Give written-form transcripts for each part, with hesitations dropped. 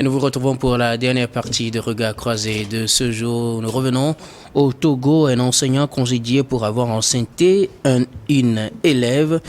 Et nous vous retrouvons pour la dernière partie de Regard croisé de ce jour. Nous revenons au Togo. Un enseignant congédié pour avoir enceinté une élève.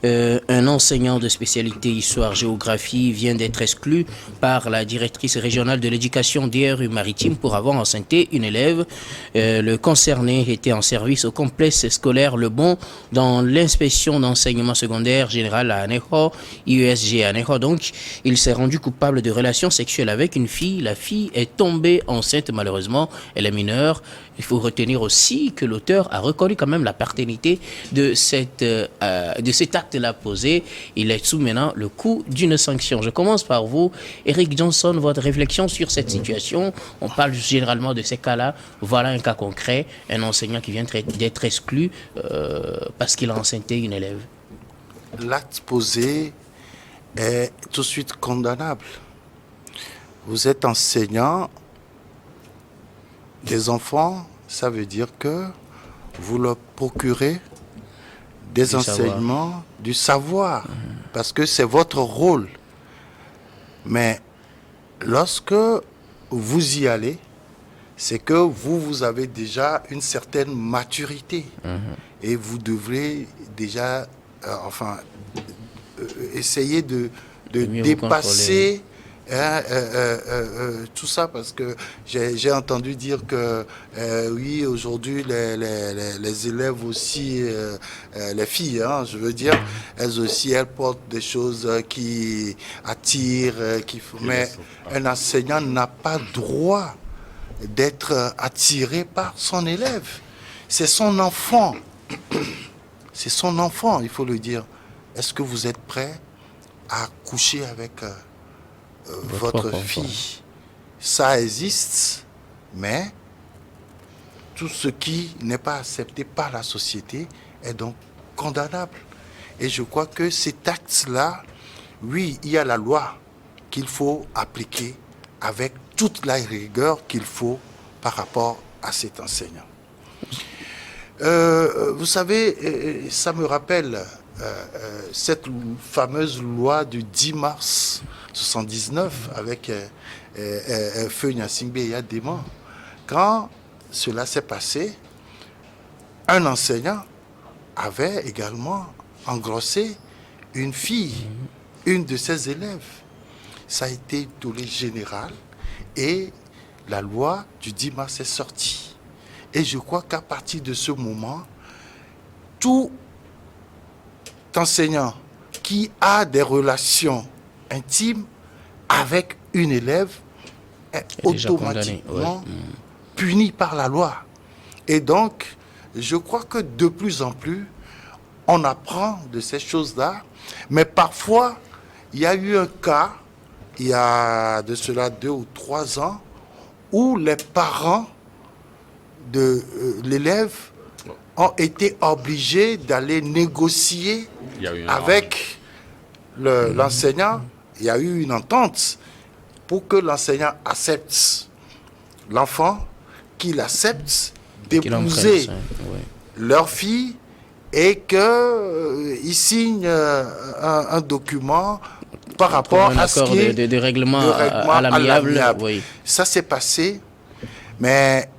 Un enseignant de spécialité histoire-géographie vient d'être exclu par la directrice régionale de l'éducation DRU Maritime pour avoir enceinté une élève. Le concerné était en service au complexe scolaire Le Bon dans l'inspection d'enseignement secondaire général à Aneho, IESG Aneho. Donc, il s'est rendu coupable de relations sexuelles avec une fille. La fille est tombée enceinte, malheureusement. Elle est mineure. Il faut retenir aussi que l'auteur a reconnu quand même la paternité de cet acte-là posé. Il est sous maintenant le coup d'une sanction. Je commence par vous, Eric Johnson, votre réflexion sur cette situation. On parle généralement de ces cas-là. Voilà un cas concret, un enseignant qui vient d'être exclu parce qu'il a enceinté une élève. L'acte posé est tout de suite condamnable. Vous êtes enseignant des enfants, ça veut dire que vous leur procurez des enseignements, du savoir, parce que c'est votre rôle. Mais lorsque vous y allez, c'est que vous avez déjà une certaine maturité et vous devrez déjà essayer de dépasser tout ça, parce que j'ai entendu dire que oui, aujourd'hui les élèves aussi, les filles, je veux dire, elles aussi, elles portent des choses qui attirent, mais un enseignant n'a pas droit d'être attiré par son élève. C'est son enfant. C'est son enfant, il faut le dire. Est-ce que vous êtes prêt à coucher avec votre fille? Ça existe, mais tout ce qui n'est pas accepté par la société est donc condamnable. Et je crois que cet acte-là, oui, il y a la loi qu'il faut appliquer avec toute la rigueur qu'il faut par rapport à cet enseignant. Vous savez, ça me rappelle cette fameuse loi du 10 mars 79 avec Feu Gnassingbé et Yadema. Quand cela s'est passé, un enseignant avait également engrossé une fille, une de ses élèves. Ça a été tollé général et la loi du 10 mars est sortie. Et je crois qu'à partir de ce moment, tout enseignant qui a des relations intimes avec une élève est automatiquement puni par la loi. Et donc, je crois que de plus en plus, on apprend de ces choses-là. Mais parfois, il y a eu un cas, il y a de cela 2 ou 3 ans, où les parents de l'élève ont été obligés d'aller négocier avec l'enseignant. Il y a eu une entente pour que l'enseignant accepte l'enfant, qu'il accepte d'épouser leur fille et qu'il signe un document par rapport à ce qui est de règlement à l'amiable. Oui. Ça s'est passé, mais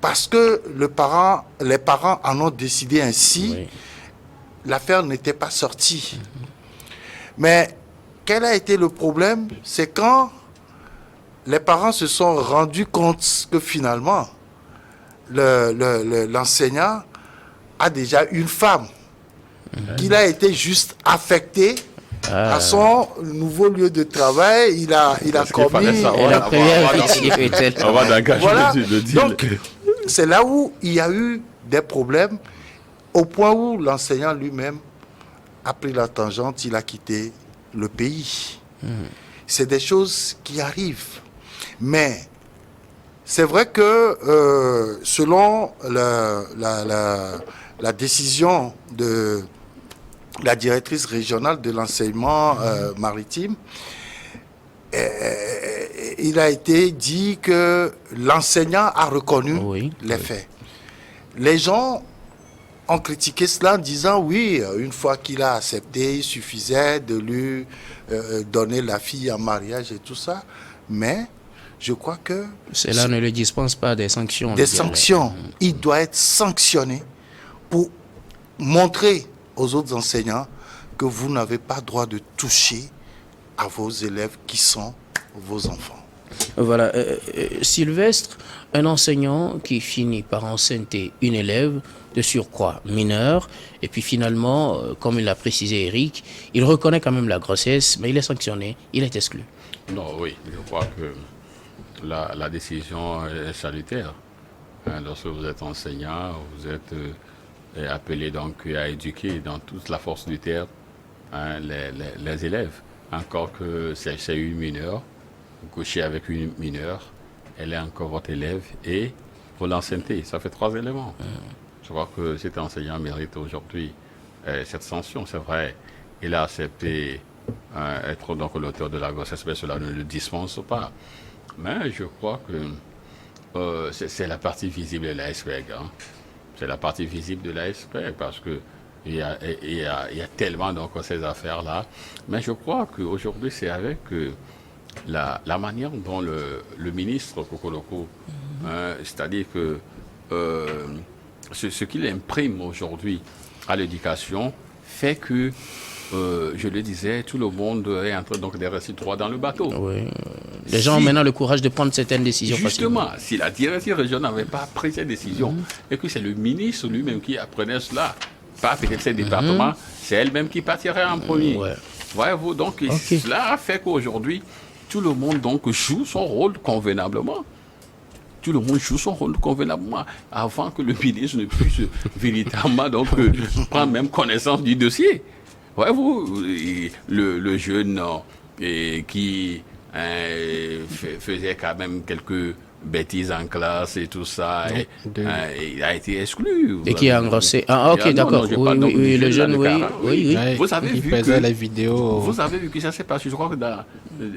parce que les parents en ont décidé ainsi, l'affaire n'était pas sortie. Mais quel a été le problème? C'est quand les parents se sont rendus compte que finalement, l'enseignant a déjà une femme, qu'il a été juste affecté à son nouveau lieu de travail. Il a commis la première victime. Voilà. Donc, c'est là où il y a eu des problèmes, au point où l'enseignant lui-même a pris la tangente, il a quitté le pays. C'est des choses qui arrivent. Mais c'est vrai que selon la décision de la directrice régionale de l'enseignement maritime, il a été dit que l'enseignant a reconnu les faits. Les gens ont critiqué cela en disant oui, une fois qu'il a accepté, il suffisait de lui donner la fille en mariage et tout ça. Mais je crois que... Cela ne le dispense pas des sanctions. Des sanctions. Il doit être sanctionné pour montrer aux autres enseignants que vous n'avez pas droit de toucher à vos élèves qui sont vos enfants. Voilà. Sylvestre, un enseignant qui finit par enceinte une élève de surcroît mineure, et puis finalement, comme il l'a précisé Eric, il reconnaît quand même la grossesse, mais il est sanctionné, il est exclu. Non, oui, je crois que la décision est salutaire. Lorsque vous êtes enseignant, vous êtes appelé donc à éduquer dans toute la force du terme les élèves. Encore que c'est une mineure, vous couchez avec une mineure, elle est encore votre élève et vous l'enceintez. Ça fait 3 éléments. Je crois que cet enseignant mérite aujourd'hui cette sanction. C'est vrai, il a accepté être donc l'auteur de la grossesse, mais cela ne le dispense pas. Mais je crois que c'est la partie visible de l'iceberg. C'est la partie visible de l'iceberg parce que il y a tellement donc ces affaires-là. Mais je crois qu'aujourd'hui, c'est avec la manière dont le ministre Kokoloko, c'est-à-dire que ce qu'il imprime aujourd'hui à l'éducation fait que, je le disais, tout le monde est en train donc de rester droit dans le bateau. Oui. Les gens ont maintenant le courage de prendre certaines décisions. Justement, facilement. si la direction régionale n'avait pas pris cette décision, et que c'est le ministre lui-même qui apprenait cela, pas peut-être ces départements, c'est elle-même qui partirait en premier. Ouais. Voyez-vous, donc cela fait qu'aujourd'hui, tout le monde donc joue son rôle convenablement. Tout le monde joue son rôle convenablement avant que le ministre ne puisse véritablement donc prendre même connaissance du dossier. Voyez-vous, le jeune qui faisait quand même quelques bêtises en classe et tout ça, il a été exclu. Et qui a engrossé. Ah, ok, d'accord. Oui, le jeune, oui. Vous avez vu faisait les vidéos. Vous avez vu que ça s'est passé, je crois,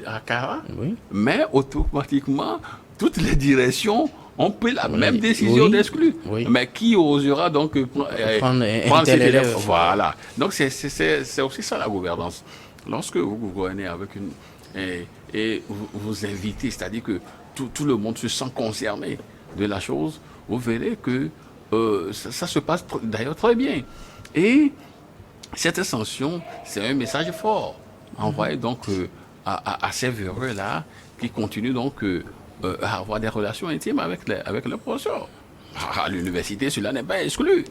à Cara. Oui. Mais automatiquement, toutes les directions ont pris la même décision d'exclure. Oui. Mais qui osera donc prendre cet élève? Voilà. Donc c'est aussi ça la gouvernance. Lorsque vous gouvernez avec et vous invitez, c'est-à-dire que tout le monde se sent concerné de la chose, vous verrez que ça se passe d'ailleurs très bien. Et cette sanction, c'est un message fort envoyé donc à ces véreux-là qui continuent donc à avoir des relations intimes avec le professeur. À l'université, cela n'est pas exclu.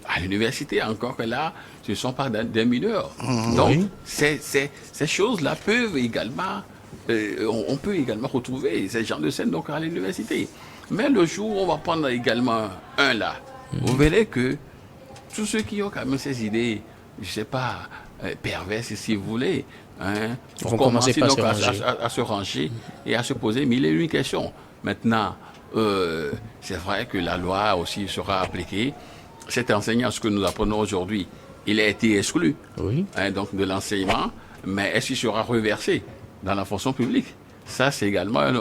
À l'université, encore que là, ce ne sont pas des mineurs. Donc, ces choses-là peuvent également, on peut également retrouver ces genres de scènes donc, à l'université. Mais le jour où on va prendre également un là, vous verrez que tous ceux qui ont quand même ces idées, je ne sais pas, perverses si vous voulez, vont commencer donc à se ranger et à se poser mille et une questions. Maintenant, c'est vrai que la loi aussi sera appliquée. Cet enseignant, ce que nous apprenons aujourd'hui, il a été exclu donc de l'enseignement, mais est-ce qu'il sera reversé dans la fonction publique? Ça, c'est également un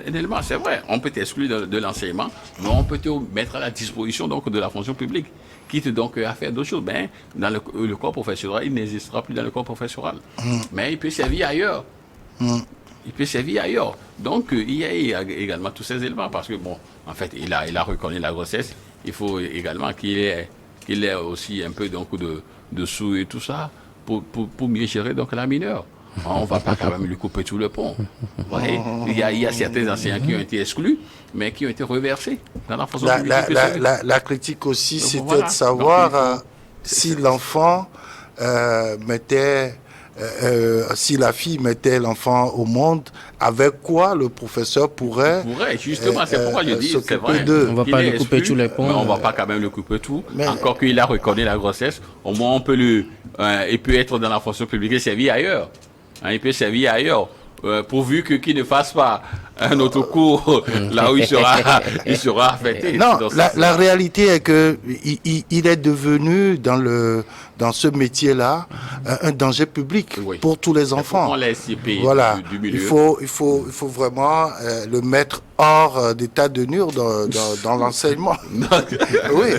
élément. C'est vrai, on peut être exclu de l'enseignement, mais on peut te mettre à la disposition donc, de la fonction publique, quitte donc à faire d'autres choses. Ben, dans le corps professoral, il n'existera plus dans le corps professoral. Mais il peut servir ailleurs. Il peut servir ailleurs. Donc, il y a également tous ces éléments, parce que, bon, en fait, il a reconnu la grossesse. Il faut également qu'il ait aussi un peu donc, de sous et tout ça, pour mieux gérer donc, la mineure. On ne va pas quand même lui couper tout le pont. Vous voyez, il y a certains enseignants qui ont été exclus, mais qui ont été reversés dans la fonction publique. La critique aussi, c'était de savoir si l'enfant mettait... si la fille mettait l'enfant au monde, avec quoi le professeur pourrait justement, c'est pourquoi je dis, c'est vrai, on ne va pas lui couper tous les ponts. Mais on ne va pas quand même le couper tout. Mais encore qu'il a reconnu la grossesse, au moins on peut il peut être dans la fonction publique et servir ailleurs. Il peut servir ailleurs, pourvu qu'il ne fasse pas un autre cours là où il sera affecté. Non, la réalité est que il est devenu dans ce métier-là un danger public pour tous les enfants. On laisse CP du milieu. Il faut vraiment le mettre hors d'état de nuire dans l'enseignement. Oui.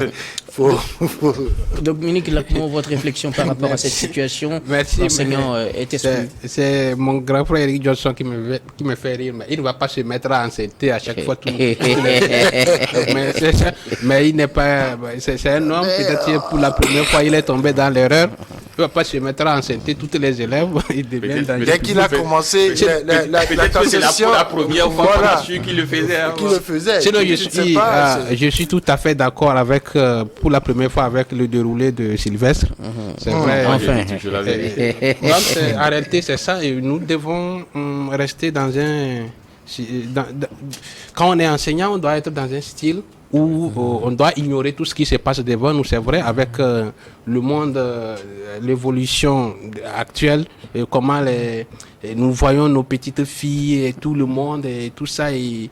Dominique Lacmon, votre réflexion par rapport à cette situation? Merci. L'enseignant est exclu. C'est mon grand frère Eric Johnson qui me fait rire, mais il ne va pas se mettre à enceinte à chaque fois. Mais il n'est pas. C'est un homme, peut-être pour la première fois, il est tombé dans l'erreur. Il ne va pas se mettre à enceinte tous les élèves. Dès qu'il a commencé la conception, c'est la première fois qu'on a su qu'il le faisait. Sinon, je suis tout à fait d'accord avec, pour la première fois, avec le déroulé de Sylvestre. C'est vrai. Enfin. Donc, en réalité, c'est ça. Et nous devons rester dans un... Quand on est enseignant, on doit être dans un style où on doit ignorer tout ce qui se passe devant nous. C'est vrai, avec le monde, l'évolution actuelle, et comment nous voyons nos petites filles et tout le monde et tout ça. Si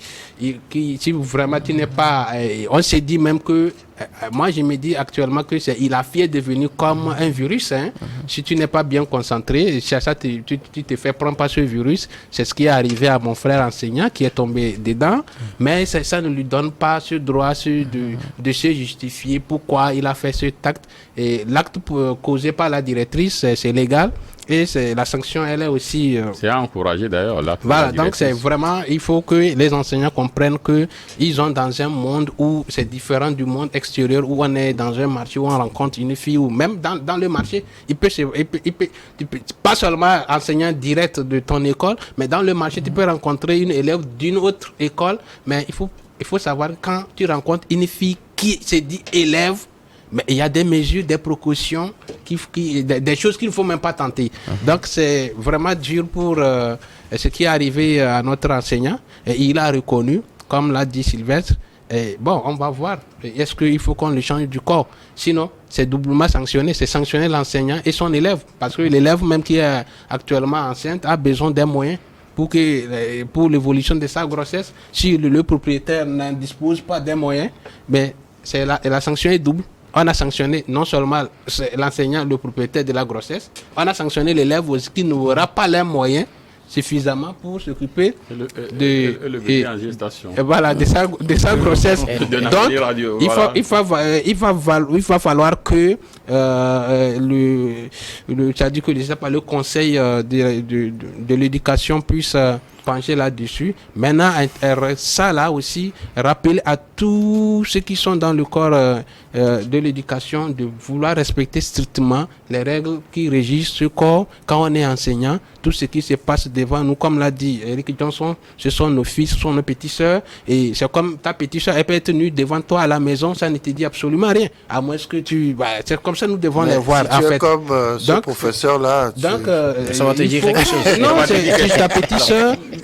vraiment tu n'es pas... on se dit même que... moi, je me dis actuellement que la fille est devenue comme un virus. Hein. Si tu n'es pas bien concentré, tu te fais prendre par ce virus. C'est ce qui est arrivé à mon frère enseignant qui est tombé dedans. Mais ça ne lui donne pas ce droit de se justifier pourquoi il a fait cet acte. Et l'acte causé par la directrice, c'est légal. Et la sanction, elle est aussi... c'est à encourager d'ailleurs. Voilà, donc c'est vraiment... Il faut que les enseignants comprennent qu'ils sont dans un monde où c'est différent du monde extérieur, où on est dans un marché, où on rencontre une fille, ou même dans le marché, il peut pas seulement enseignant direct de ton école, mais dans le marché, tu peux rencontrer une élève d'une autre école. Mais il faut savoir, quand tu rencontres une fille qui se dit élève, mais il y a des mesures, des précautions, des choses qu'il ne faut même pas tenter. Donc, c'est vraiment dur pour ce qui est arrivé à notre enseignant. Et il a reconnu, comme l'a dit Sylvestre. Et bon, on va voir. Est-ce qu'il faut qu'on le change du corps? Sinon, c'est doublement sanctionné. C'est sanctionner l'enseignant et son élève. Parce que l'élève, même qui est actuellement enceinte, a besoin des moyens pour l'évolution de sa grossesse. Si le propriétaire n'en dispose pas des moyens, mais la sanction est double. On a sanctionné non seulement l'enseignant, le propriétaire de la grossesse, on a sanctionné l'élève aussi qui n'aura pas les moyens suffisamment pour s'occuper le bébé en gestation. Voilà, de sa grossesse. Donc, radio, il va falloir que le conseil de l'éducation puisse pencher là-dessus. Maintenant, ça là aussi, rappeler à tous ceux qui sont dans le corps de l'éducation de vouloir respecter strictement les règles qui régissent ce corps quand on est enseignant. Tout ce qui se passe devant nous, comme l'a dit Eric Johnson, ce sont nos fils, ce sont nos petites sœurs. Et c'est comme ta petite sœur, elle peut être nue devant toi à la maison, ça ne te dit absolument rien. À moins que c'est comme ça nous devons les voir. Si tu es comme ce professeur-là, ça va te dire quelque chose. Non, c'est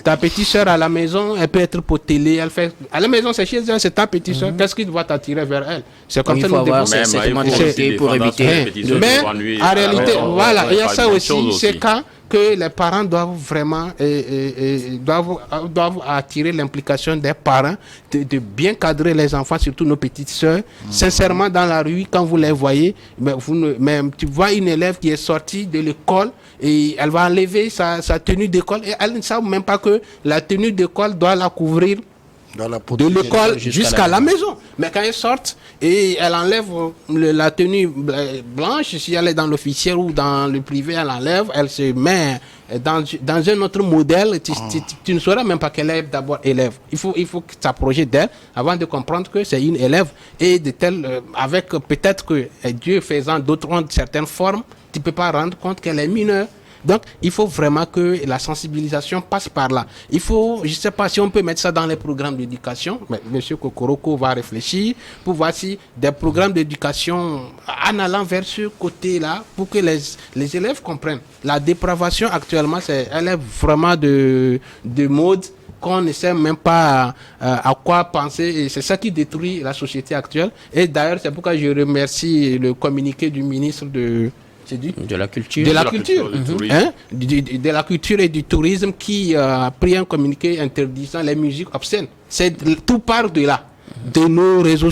ta petite sœur à la maison, elle peut être potelée, à la maison c'est chez elle, c'est ta petite sœur. Qu'est-ce qui doit t'attirer vers elle? C'est comme ça nous devons pour éviter. Mais en réalité, voilà, il y a ça aussi, c'est quand que les parents doivent vraiment doivent attirer l'implication des parents de bien cadrer les enfants, surtout nos petites sœurs. Sincèrement, dans la rue, quand vous les voyez, même tu vois une élève qui est sortie de l'école et elle va enlever sa tenue d'école et elle ne sait même pas que la tenue d'école doit la couvrir de l'école jusqu'à la maison. Mais quand elle sort et elle enlève la tenue blanche, si elle est dans l'officiel ou dans le privé, elle enlève, elle se met dans un autre modèle. Tu ne sauras même pas qu'elle est d'abord élève. Il faut que tu t'approches d'elle avant de comprendre que c'est une élève. Et de telle, avec peut-être que Dieu faisant d'autres ont certaines formes, tu ne peux pas rendre compte qu'elle est mineure. Donc, il faut vraiment que la sensibilisation passe par là. Il faut, je ne sais pas si on peut mettre ça dans les programmes d'éducation, mais M. Kokoroko va réfléchir pour voir si des programmes d'éducation en allant vers ce côté-là, pour que les élèves comprennent. La dépravation actuellement, elle est vraiment de mode qu'on ne sait même pas à quoi penser. Et c'est ça qui détruit la société actuelle. Et d'ailleurs, c'est pourquoi je remercie le communiqué du ministre C'est de la culture. De la culture. De la culture et du tourisme qui a pris un communiqué interdisant les musiques obscènes. Tout part de là. De nos réseaux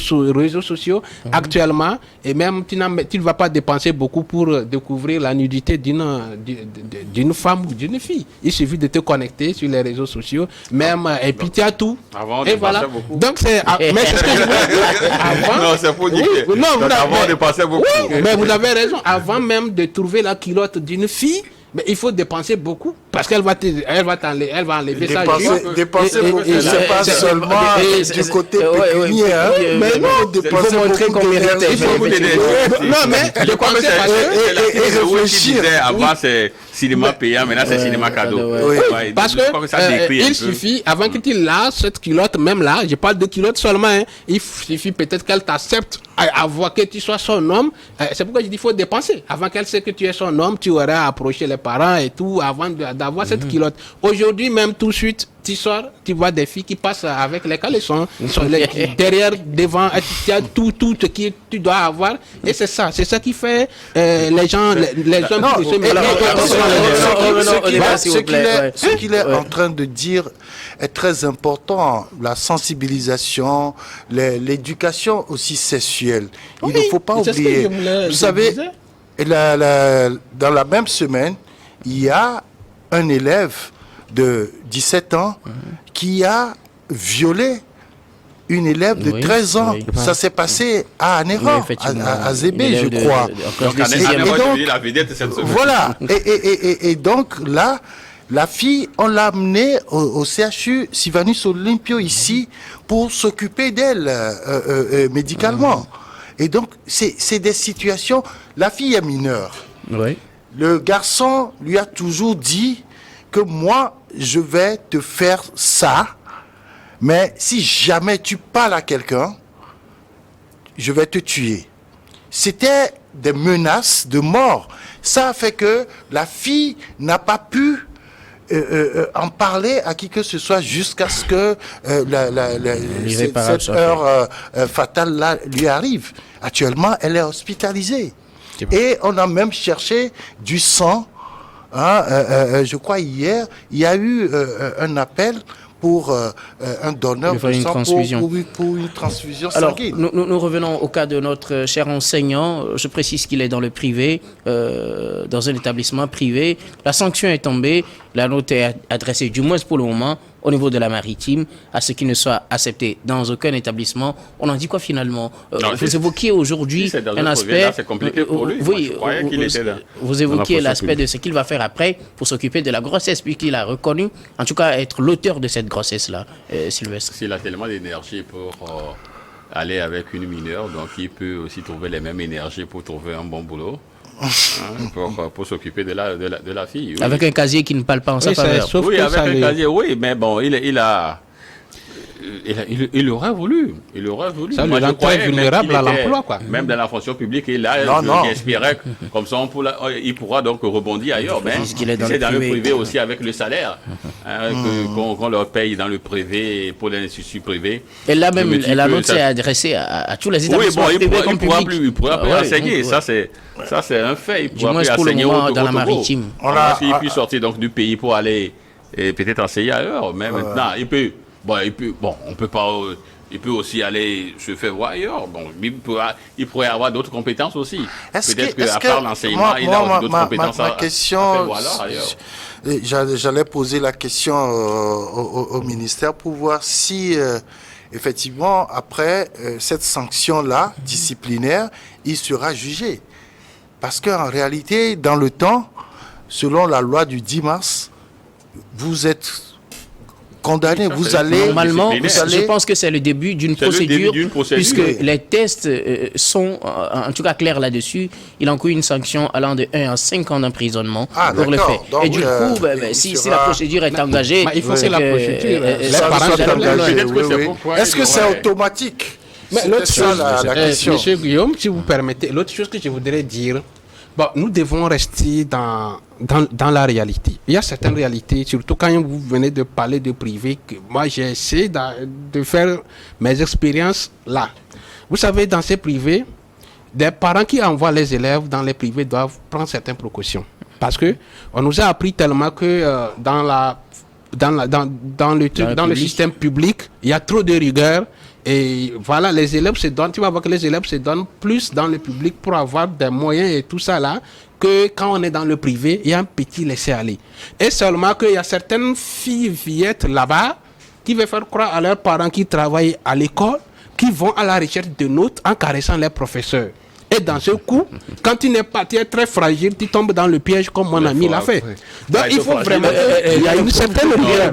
sociaux actuellement, et même tu ne vas pas dépenser beaucoup pour découvrir la nudité d'une femme ou d'une fille. Il suffit de te connecter sur les réseaux sociaux, même et puis tu as tout. Avant, et voilà. Beaucoup. Donc c'est mais c'est ce que je veux dire. Avant, non, c'est pour dire. Oui, avant on dépensait beaucoup. Oui, mais vous avez raison. Avant même de trouver la culotte d'une fille, mais il faut dépenser beaucoup parce qu'elle va enlever ça. Dépenser beaucoup, c'est pas seulement du côté pécunier. Mais non, il faut montrer qu'on mérite. Non, mais dépenser et réfléchir. Avant, c'est cinéma payant, maintenant c'est cinéma cadeau. Parce que il suffit, avant que tu l'aies, cette culotte, même là, je parle de culotte seulement, il suffit peut-être qu'elle t'accepte à voir que tu sois son homme. C'est pourquoi je dis qu'il faut dépenser. Avant qu'elle sait que tu es son homme, tu aurais approché les parents et tout avant d'avoir cette culotte. Aujourd'hui, même tout de suite, tu sors, tu vois des filles qui passent avec les caleçons, derrière, devant, tu as tout ce que tu dois avoir. Et c'est ça qui fait les gens, les hommes qui se mettent. Ce qu'il est en train de dire est très important. La sensibilisation, l'éducation aussi sexuelle. Il ne faut pas oublier. Vous savez, dans la même semaine, il y a un élève de 17 ans qui a violé une élève de 13 ans. Ça s'est passé à Anéran, à Zébé, je crois. Voilà. Et donc là, la fille, on l'a amenée au CHU Sylvanus Olympio ici pour s'occuper d'elle médicalement. Et donc, c'est des situations... La fille est mineure. Oui. Le garçon lui a toujours dit que moi, je vais te faire ça, mais si jamais tu parles à quelqu'un, je vais te tuer. C'était des menaces de mort. Ça a fait que la fille n'a pas pu en parler à qui que ce soit jusqu'à ce que cette heure fatale là lui arrive. Actuellement, elle est hospitalisée. Et on a même cherché du sang. Je crois hier, il y a eu un appel pour un donneur de sang pour une transfusion sanguine. Alors, nous revenons au cas de notre cher enseignant. Je précise qu'il est dans le privé, dans un établissement privé. La sanction est tombée. La note est adressée, du moins pour le moment, au niveau de la maritime, à ce qui ne soit accepté dans aucun établissement. On en dit quoi finalement? Vous évoquiez aujourd'hui un aspect... C'est compliqué pour lui. Oui, vous évoquiez l'aspect de ce qu'il va faire après pour s'occuper de la grossesse, puisqu'il a reconnu, en tout cas, être l'auteur de cette grossesse-là, Sylvestre. S'il a tellement d'énergie pour aller avec une mineure, donc il peut aussi trouver les mêmes énergies pour trouver un bon boulot. Pour s'occuper de la fille. Oui. Avec un casier qui ne parle pas en sa faveur. Oui, avec un casier, oui, mais bon, il aurait voulu. Ça le rend très vulnérable à l'emploi, quoi. Même dans la fonction publique, il espérait comme ça, il pourra donc rebondir ailleurs. Mais c'est dans le privé aussi avec le salaire qu'on leur paye dans le privé pour l'institut privé. Et là même, la note s'est adressée à tous les établissements privés comme publics. Il pourra plus enseigner. Ça c'est un fait. Il pourra plus enseigner dans la maritime. Il peut sortir donc du pays pour aller peut-être enseigner ailleurs. Mais maintenant, il peut, on peut pas. Il peut aussi aller se faire voir ailleurs. Bon, il pourrait avoir d'autres compétences aussi. Peut-être qu'à part l'enseignement, il a aussi d'autres compétences à faire voir ailleurs. J'allais poser la question au ministère pour voir si, effectivement, après cette sanction-là, disciplinaire, il sera jugé. Parce qu'en réalité, dans le temps, selon la loi du 10 mars, vous êtes condamné, vous allez... Normalement, je pense que c'est le début d'une procédure, puisque les tests sont en tout cas clairs là-dessus. Il encourt une sanction allant de 1 à 5 ans d'emprisonnement pour le fait. Donc, et du coup, si la procédure est engagée... il faut que la procédure... Est-ce que c'est automatique? Mais l'autre chose, Monsieur Guillaume, si vous permettez, l'autre chose que je voudrais dire, nous devons rester dans la réalité. Il y a certaines réalités, surtout quand vous venez de parler de privé, que moi j'ai essayé de faire mes expériences là. Vous savez, dans ces privés, des parents qui envoient les élèves dans les privés doivent prendre certaines précautions. Parce que on nous a appris tellement que dans le système public, il y a trop de rigueur. Et voilà, les élèves se donnent, tu vas voir que les élèves se donnent plus dans le public pour avoir des moyens et tout ça là, que quand on est dans le privé, il y a un petit laisser-aller. Et seulement qu'il y a certaines fillettes là-bas qui veulent faire croire à leurs parents qui travaillent à l'école, qui vont à la recherche de notes en caressant les professeurs. Et dans ce coup, quand tu n'es pas, tu es très fragile, tu tombes dans le piège comme mon ami l'a fait. Donc il faut vraiment... Il y a une certaine rigueur.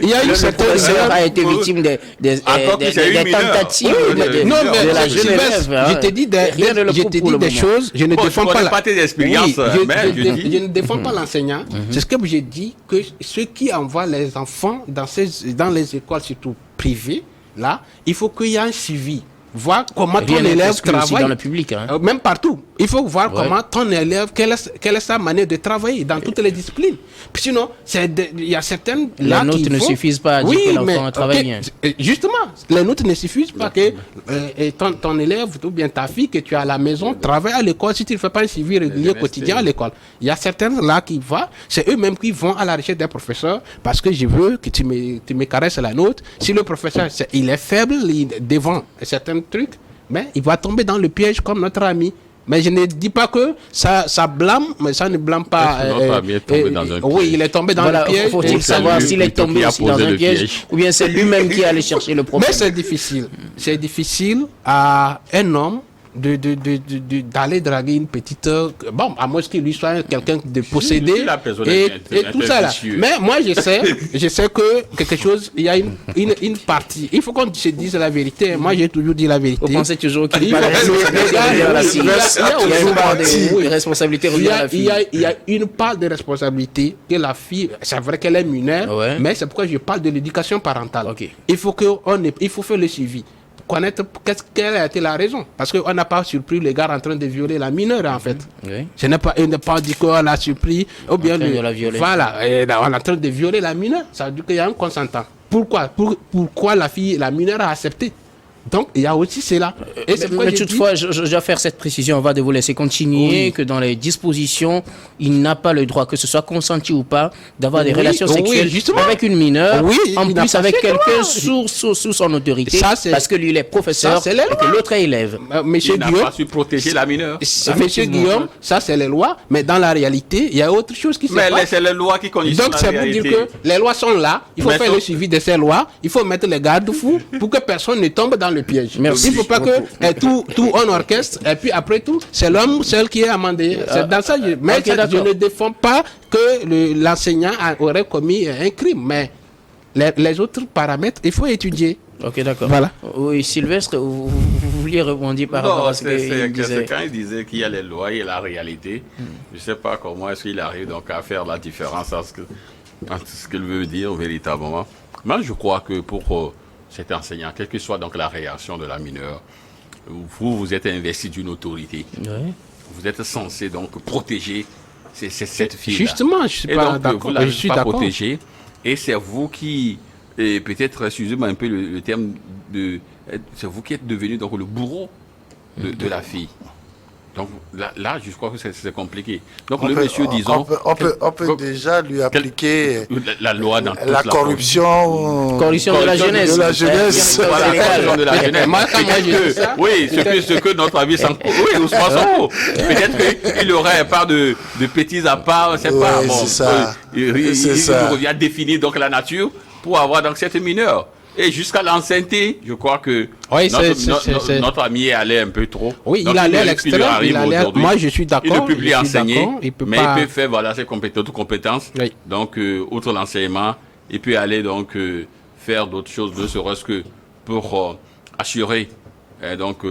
Il y a une certaine rigueur. A été victime des tentatives de la jeunesse. Je te dis des choses, je ne défends pas tes expériences. Je ne défends pas l'enseignant. C'est ce que j'ai dit, que ceux qui envoient les enfants dans les écoles, surtout privées, là, il faut qu'il y ait un suivi. Voir comment ton élève travaille dans le public, même partout. Il faut voir comment ton élève, quelle est sa manière de travailler dans toutes les disciplines. Puis sinon, il y a certaines là les notes ne suffisent pas à dire que l'enfant travaille bien. Justement, les notes ne suffisent pas que ton élève ou bien ta fille que tu as à la maison travaille à l'école si tu ne fais pas un suivi régulier quotidien à l'école. Il y a certaines là qui vont, c'est eux-mêmes qui vont à la recherche d'un professeur parce que je veux que tu me caresses la note. Si le professeur il est faible devant certains trucs, mais il va tomber dans le piège comme notre ami. Mais je ne dis pas que ça blâme, mais ça ne blâme pas. Notre ami est tombé dans un piège. Oui, il est tombé dans le piège. Faut-il savoir s'il est tombé aussi dans un piège ou bien c'est lui-même qui est allé chercher le problème. Mais c'est difficile. C'est difficile à un homme d'aller draguer une petite... Bon, à moins qu'il lui soit quelqu'un de possédé et tout ça là. Mais moi, je sais que quelque chose, il y a une partie. Il faut qu'on se dise la vérité. Moi, j'ai toujours dit la vérité. Vous pensez toujours qu'il y a une part de responsabilité. Il y a une part de responsabilité que la fille... C'est vrai qu'elle est mineure, mais c'est pourquoi je parle de l'éducation parentale. Il faut faire le suivi. Connaître quelle a été la raison. Parce qu'on n'a pas surpris les gars en train de violer la mineure, en fait. Il n'est pas dit qu'on l'a surpris, ou bien la violer. Voilà, et on est en train de violer la mineure. Ça veut dire qu'il y a un consentant. Pourquoi la mineure a accepté? Donc, il y a aussi cela. Mais toutefois, je dois faire cette précision, on va vous laisser continuer, que dans les dispositions, il n'a pas le droit, que ce soit consenti ou pas, d'avoir des relations sexuelles avec une mineure, en plus avec quelqu'un sous son autorité, parce que lui, il est professeur et que l'autre est élève. Il n'a pas su protéger la mineure. Monsieur Guillaume, ça c'est les lois, mais dans la réalité, il y a autre chose qui se passe. Mais c'est les lois qui conditionnent la réalité. Donc, ça veut dire que les lois sont là, il faut faire le suivi de ces lois, il faut mettre les garde-fous pour que personne ne tombe dans le piège. Merci. Il ne faut pas que tout en orchestre, et puis après tout, c'est l'homme seul qui est amendé. C'est dans ça. Mais je ne défends pas que l'enseignant aurait commis un crime, mais les autres paramètres, il faut étudier. Ok, d'accord. Voilà. Oui, Sylvestre, vous vouliez rebondir par rapport à ce qu'il disait. Quand il disait qu'il y a les lois et la réalité, je ne sais pas comment est-ce qu'il arrive donc à faire la différence entre ce qu'il veut dire véritablement. Moi, je crois que pour cet enseignant, quelle que soit donc la réaction de la mineure, vous êtes investi d'une autorité. Vous êtes censé donc protéger cette fille-là. Justement, je suis pas d'accord. Vous ne l'avez pas protégée. Et c'est vous qui, peut-être, excusez-moi un peu le terme, c'est vous qui êtes devenu donc le bourreau de la fille. Donc là, je crois que c'est compliqué. Donc monsieur, disons... On peut déjà lui appliquer la loi dans toute la corruption... Corruption de la jeunesse. De la jeunesse. Voilà, corruption de la jeunesse. Oui, ce que notre ami Sanko... Oui, Ousmane Sanko. Peut-être qu'il aurait pas de petits apparts, c'est pas... Bon, c'est ça. Il revient à définir donc la nature pour avoir donc cette mineure. Et jusqu'à l'ancienneté, je crois que notre ami est allé un peu trop. Oui, il allait à l'extrême. Moi, je suis d'accord. Il ne peut plus enseigner, mais il peut faire ses compétences. Oui. Donc, outre l'enseignement, il peut aller donc faire d'autres choses, ne serait-ce que pour assurer donc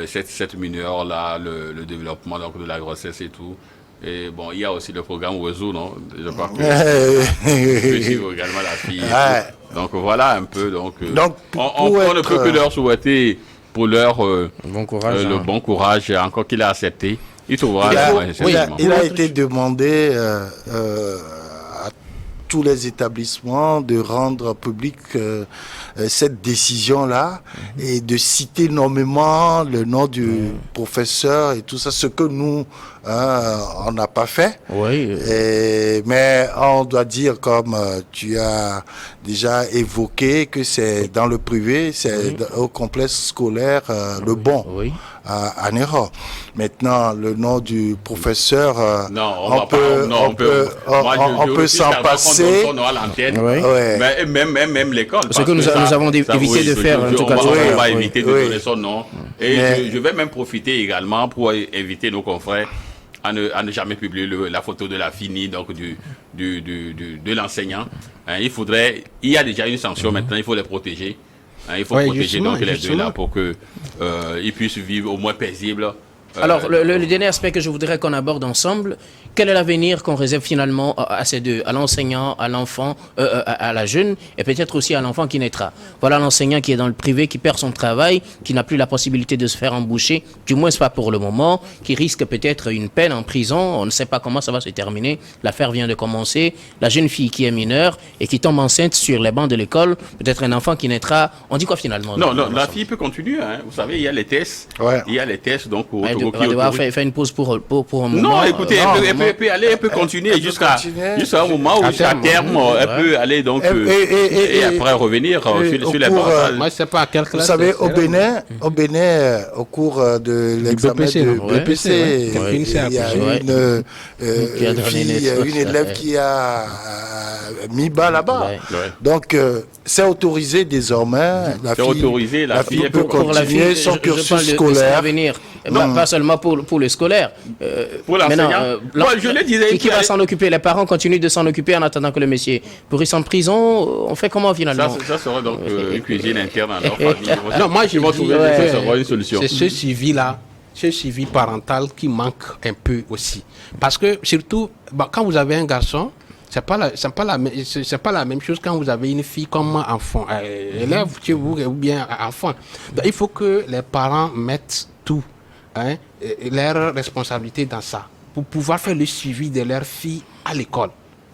cette mineure-là, le développement donc, de la grossesse et tout. Et bon, il y a aussi le programme Oiseau, non? Je crois que je suivre également la fille. Donc voilà un peu. Donc, on ne peut que leur souhaiter pour leur bon courage, bon courage, encore qu'il a accepté. Il trouvera il a été demandé à tous les établissements de rendre public cette décision-là et de citer nommément le nom du professeur et tout ça, ce que nous, on n'a pas fait. Oui. Mais on doit dire, comme tu as déjà évoqué, que c'est dans le privé, c'est au complexe scolaire le bon. Oui. À Néron. Maintenant, le nom du professeur, on peut s'en passer. Mais même l'école. Ce que nous avons évité de faire, en tout cas. On va éviter de donner son nom. Et je vais même profiter également pour inviter nos confrères à ne jamais publier la photo de la fille, donc de l'enseignant. Il y a déjà une sanction maintenant, il faut les protéger. Il faut protéger donc les deux là pour qu'ils puissent vivre au moins paisible. Alors, le dernier aspect que je voudrais qu'on aborde ensemble, quel est l'avenir qu'on réserve finalement à ces deux, à l'enseignant, à l'enfant, à la jeune, et peut-être aussi à l'enfant qui naîtra. Voilà l'enseignant qui est dans le privé, qui perd son travail, qui n'a plus la possibilité de se faire embaucher, du moins pas pour le moment, qui risque peut-être une peine en prison, on ne sait pas comment ça va se terminer, l'affaire vient de commencer, la jeune fille qui est mineure et qui tombe enceinte sur les bancs de l'école, peut-être un enfant qui naîtra, on dit quoi finalement? Non, la fille peut continuer, hein. Vous savez, il y a les tests, il y a les tests, donc on va devoir faire une pause pour un moment. Non, écoutez, elle peut continuer jusqu'à un moment où, jusqu'à terme, elle peut aller donc et après revenir sur les bancs. Moi, je sais pas à quelle classe. Vous savez, au Bénin, au cours de l'examen de BPC, il y a une élève qui a mis bas là-bas. Donc, c'est autorisé désormais. La fille peut continuer son cursus scolaire. Pas seulement pour le scolaire. Pour l'enseignant. Je le disais. Qui va s'en occuper? Les parents continuent de s'en occuper en attendant que le monsieur pourrisse en prison. On fait comment finalement? Ça serait donc une cuisine interne à leur famille. Non, moi je trouver une solution. C'est ce suivi-là, ce suivi parental qui manque un peu aussi. Parce que surtout, quand vous avez un garçon, c'est pas la même chose quand vous avez une fille comme enfant, élève chez vous ou bien enfant. Donc, il faut que les parents mettent tout, leur responsabilité dans ça, pour pouvoir faire le suivi de leur fille à l'école.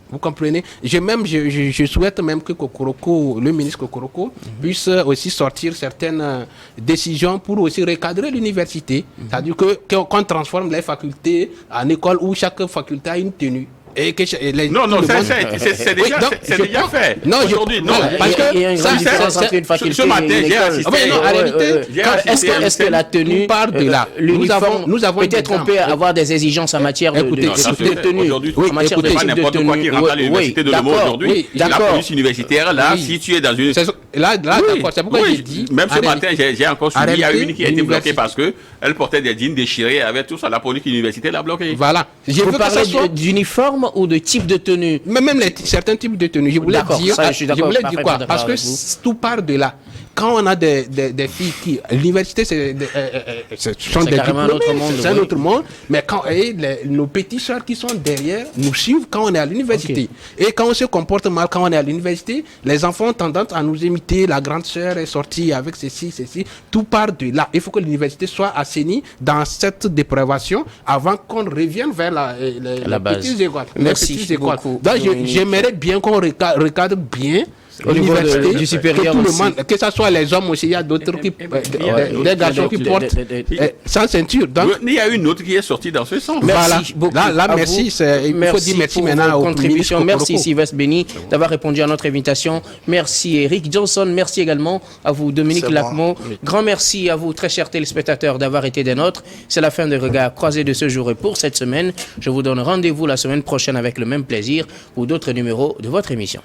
Vous comprenez? Je souhaite même que le ministre Kokoroko puisse aussi sortir certaines décisions pour aussi recadrer l'université. C'est-à-dire qu'on transforme les facultés en école où chaque faculté a une tenue. C'est déjà fait. Non, aujourd'hui, non. Parce que il y a une grande différence entre une faculté et une école. Est-ce que la tenue part de là? Nous avons peut-être on peut avoir des exigences en matière de tenue. En matière de n'importe quoi qui rentre à l'université de Lemo aujourd'hui. La police universitaire, là, si tu es dans une... Là, d'accord, c'est pourquoi j'ai dit... Même ce matin, j'ai encore suivi, il y a une qui a été bloquée parce qu'elle portait des jeans déchirés avec tout ça. La police universitaire l'a bloquée. Voilà. Vous parlez d'uniforme ou de type de tenue? Même certains types de tenues. Je voulais dire quoi? Parce que tout part de là. Quand on a des filles qui... L'université, ce sont des diplômés, c'est un autre monde. Mais quand nos petites soeurs qui sont derrière nous suivent quand on est à l'université. Et quand on se comporte mal quand on est à l'université, les enfants ont tendance à nous imiter. La grande sœur est sortie avec ceci. Tout part de là. Il faut que l'université soit assainie dans cette dépravation avant qu'on revienne vers la petites écoles. Merci beaucoup. Donc, j'aimerais bien qu'on recadre bien au niveau du supérieur que tout le monde, que ce soit les hommes aussi, il y a d'autres qui, des garçons qui portent sans ceinture. Donc, il y a une autre qui est sortie dans ce sens. Merci beaucoup. Merci. Il faut dire merci maintenant aux contributions. Merci Sylvestre Béni d'avoir répondu à notre invitation. Merci Eric Johnson. Merci également à vous Dominique Lacmo. Grand merci à vous très chers téléspectateurs d'avoir été des nôtres. C'est la fin de Regard Croisé de ce jour et pour cette semaine. Je vous donne rendez-vous la semaine prochaine avec le même plaisir pour d'autres numéros de votre émission.